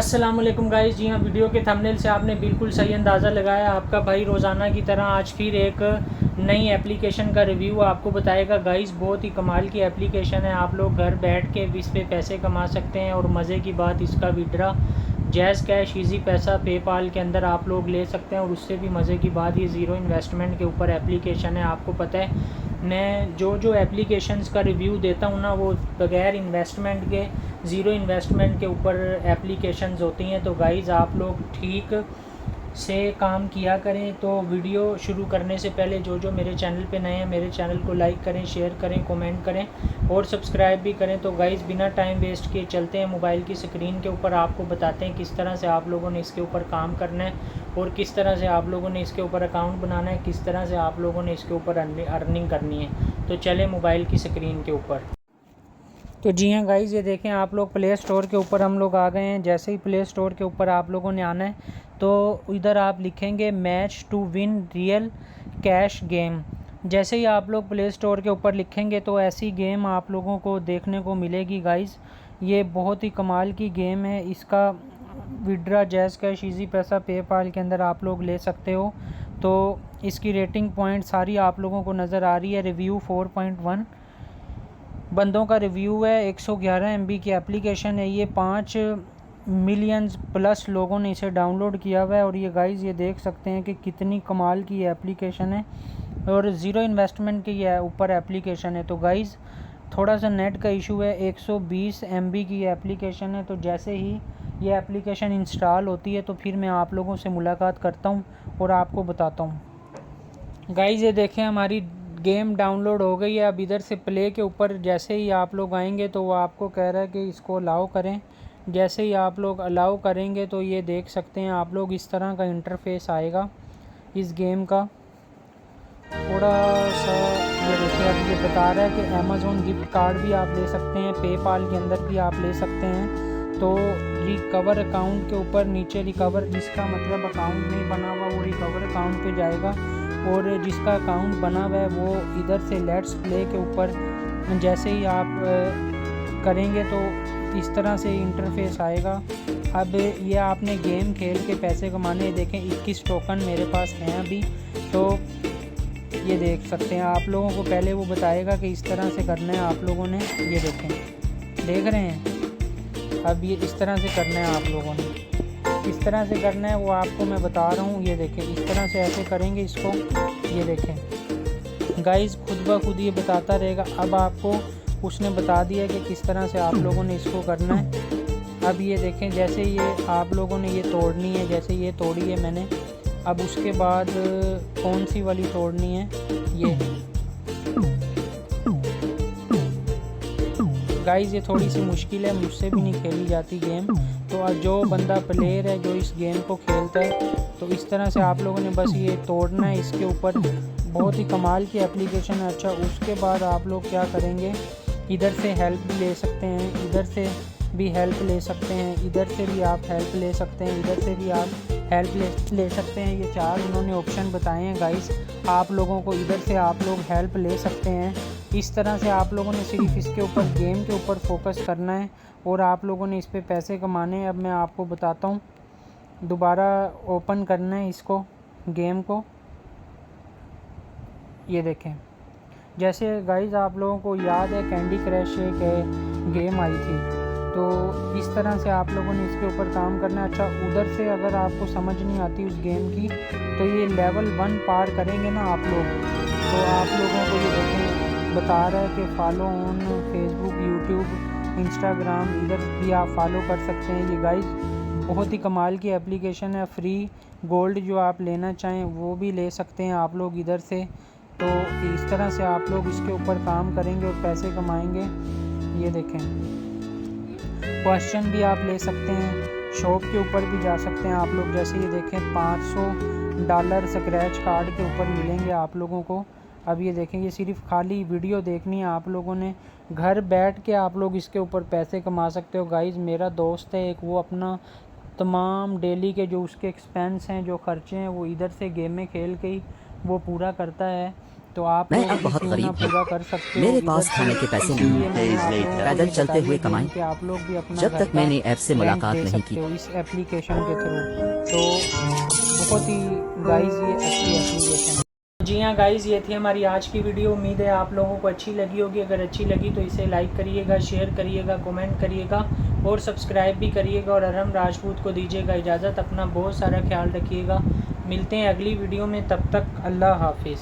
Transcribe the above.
अस्सलाम वालेकुम गाइस। जी हाँ, वीडियो के थंबनेल से आपने बिल्कुल सही अंदाज़ा लगाया। आपका भाई रोज़ाना की तरह आज फिर एक नई एप्लीकेशन का रिव्यू आपको बताएगा। गाइस बहुत ही कमाल की एप्लीकेशन है। आप लोग घर बैठ के इस पे पैसे कमा सकते हैं और मज़े की बात इसका विड्रा जैज़ कैश ईजी पैसा पेपाल के अंदर आप लोग ले सकते हैं। और उससे भी मज़े की बात ये ज़ीरो इन्वेस्टमेंट के ऊपर एप्लीकेशन है। आपको पता है मैं जो एप्लीकेशंस का रिव्यू देता हूँ ना, वो बगैर इन्वेस्टमेंट के ज़ीरो इन्वेस्टमेंट के ऊपर एप्लीकेशंस होती हैं। तो गाइज़ आप लोग ठीक से काम किया करें। तो वीडियो शुरू करने से पहले जो मेरे चैनल पे नए हैं, मेरे चैनल को लाइक करें, शेयर करें, कमेंट करें और सब्सक्राइब भी करें। तो गाइज़ बिना टाइम वेस्ट किए चलते हैं मोबाइल की स्क्रीन के ऊपर। आपको बताते हैं किस तरह से आप लोगों ने इसके ऊपर काम करना है और किस तरह से आप लोगों ने इसके ऊपर अकाउंट बनाना है, किस तरह से आप लोगों ने इसके ऊपर अर्निंग करनी है। तो चलें मोबाइल की स्क्रीन के ऊपर। तो जी हाँ गाइज़, ये देखें आप लोग प्ले स्टोर के ऊपर हम लोग आ गए हैं। जैसे ही प्ले स्टोर के ऊपर आप लोगों ने आना है तो इधर आप लिखेंगे match to win real cash game. जैसे ही आप लोग प्ले स्टोर के ऊपर लिखेंगे तो ऐसी गेम आप लोगों को देखने को मिलेगी। गाइज़ ये बहुत ही कमाल की गेम है। इसका विड्रा जैज़ कैश ईजी पैसा पेपाल के अंदर आप लोग ले सकते हो। तो इसकी रेटिंग पॉइंट सारी आप लोगों को नज़र आ रही है। रिव्यू 4.1 बंदों का रिव्यू है। 111 MB की एप्लीकेशन है। ये 5 मिलियंस प्लस लोगों ने इसे डाउनलोड किया हुआ है। और ये गाइज़ ये देख सकते हैं कि कितनी कमाल की एप्लीकेशन है और ज़ीरो इन्वेस्टमेंट की ऊपर एप्लीकेशन है। तो गाइज़ थोड़ा सा नेट का इशू है। 120 MB की एप्लीकेशन है। तो जैसे ही ये एप्लीकेशन इंस्टॉल होती है तो फिर मैं आप लोगों से मुलाकात करता हूँ और आपको बताता हूँ। गाइज़ ये देखें हमारी गेम डाउनलोड हो गई है। अब इधर से प्ले के ऊपर जैसे ही आप लोग आएंगे तो वो आपको कह रहा है कि इसको अलाउ करें। जैसे ही आप लोग अलाउ करेंगे तो ये देख सकते हैं आप लोग इस तरह का इंटरफेस आएगा इस गेम का। थोड़ा सा ये देखिए अब ये बता रहा है कि अमेज़ॉन गिफ्ट कार्ड भी आप ले सकते हैं, पेपाल के अंदर भी आप ले सकते हैं। तो रिकवर अकाउंट के ऊपर नीचे रिकवर, जिसका मतलब अकाउंट नहीं बना हुआ वो रिकवर अकाउंट पे जाएगा और जिसका अकाउंट बना हुआ है वो इधर से लेट्स प्ले के ऊपर जैसे ही आप करेंगे तो इस तरह से इंटरफेस आएगा। अब ये आपने गेम खेल के पैसे कमाने। देखें 21 टोकन मेरे पास हैं अभी। तो ये देख सकते हैं आप लोगों को पहले वो बताएगा कि इस तरह से करना है आप लोगों ने। ये देखें, देख रहे हैं अब ये इस तरह से करना है आप लोगों ने। किस तरह से करना है वो आपको मैं बता रहा हूँ। ये देखें इस तरह से ऐसे करेंगे इसको। ये देखें गाइज़ खुद ब खुद ये बताता रहेगा। अब आपको उसने बता दिया कि किस तरह से आप लोगों ने इसको करना है। अब ये देखें जैसे ये आप लोगों ने ये तोड़नी है, जैसे ये तोड़ी है मैंने। अब उसके बाद कौन सी वाली तोड़नी है ये गाइज़ ये थोड़ी सी मुश्किल है, मुझसे भी नहीं खेली जाती गेम। तो जो बंदा प्लेयर है जो इस गेम को खेलता है तो इस तरह से आप लोगों ने बस ये तोड़ना है इसके ऊपर। बहुत ही कमाल की एप्लीकेशन है। अच्छा उसके बाद आप लोग क्या करेंगे, इधर से हेल्प भी ले सकते हैं, इधर से भी हेल्प ले सकते हैं, इधर से भी आप हेल्प ले सकते हैं, इधर से भी आप हेल्प ले सकते हैं। ये 4 उन्होंने ऑप्शन बताए हैं गाइस। आप लोगों को इधर से आप लोग हेल्प ले सकते हैं। इस तरह से आप लोगों ने सिर्फ इसके ऊपर गेम के ऊपर फोकस करना है और आप लोगों ने इस पे पैसे कमाने हैं। अब मैं आपको बताता हूँ। दोबारा ओपन करना है इसको, गेम को। ये देखें जैसे गाइस आप लोगों को याद है कैंडी क्रश एक गेम आई थी। तो इस तरह से आप लोगों ने इसके ऊपर काम करना है। अच्छा उधर से अगर आपको समझ नहीं आती उस गेम की तो ये लेवल 1 पार करेंगे ना आप लोग तो आप लोगों को ये देखें बता रहा है कि follow on Facebook, YouTube, Instagram, इधर भी आप फॉलो कर सकते हैं। ये गाइस बहुत ही कमाल की एप्लीकेशन है। फ्री गोल्ड जो आप लेना चाहें वो भी ले सकते हैं आप लोग इधर से। तो इस तरह से आप लोग इसके ऊपर काम करेंगे और पैसे कमाएंगे। ये देखें क्वेश्चन भी आप ले सकते हैं, शॉप के ऊपर भी जा सकते हैं आप लोग। जैसे ये देखें $500 स्क्रैच कार्ड के ऊपर मिलेंगे आप लोगों को। अब ये देखें ये सिर्फ खाली वीडियो देखनी है आप लोगों ने, घर बैठ के आप लोग इसके ऊपर पैसे कमा सकते हो। गाइज़ मेरा दोस्त है एक, वो अपना तमाम डेली के जो उसके एक्सपेंस हैं, जो खर्चे हैं वो इधर से गेम में खेल के ही वो पूरा करता है। तो आप मैं लोग अब भी बहुत क्यों ना गरीब हूँ। पूरा कर सकते हो मेरे इधर पास से। खाने के पैसे इसीलिए नहीं मैंने आप लोगों को पैदल ये चलते बता हुए दिया कमाएं। गेम कि आप लोग भी अपना जब घर तक का मैंने ऐप से रेंट मुलाकात दे नहीं की। सकते हो इस एप्लीकेशन के थ्रू। तो बहुत ही गाइस ये अच्छी एप्लीकेशन है। जी हाँ गाइस, ये थी हमारी आज की वीडियो। उम्मीद है आप लोगों को अच्छी लगी होगी। अगर अच्छी लगी तो इसे लाइक करिएगा, शेयर करिएगा, कमेंट करिएगा और सब्सक्राइब भी करिएगा। और अरहम राजपूत को दीजिएगा इजाज़त। अपना बहुत सारा ख्याल रखिएगा। मिलते हैं अगली वीडियो में, तब तक अल्लाह हाफिज़।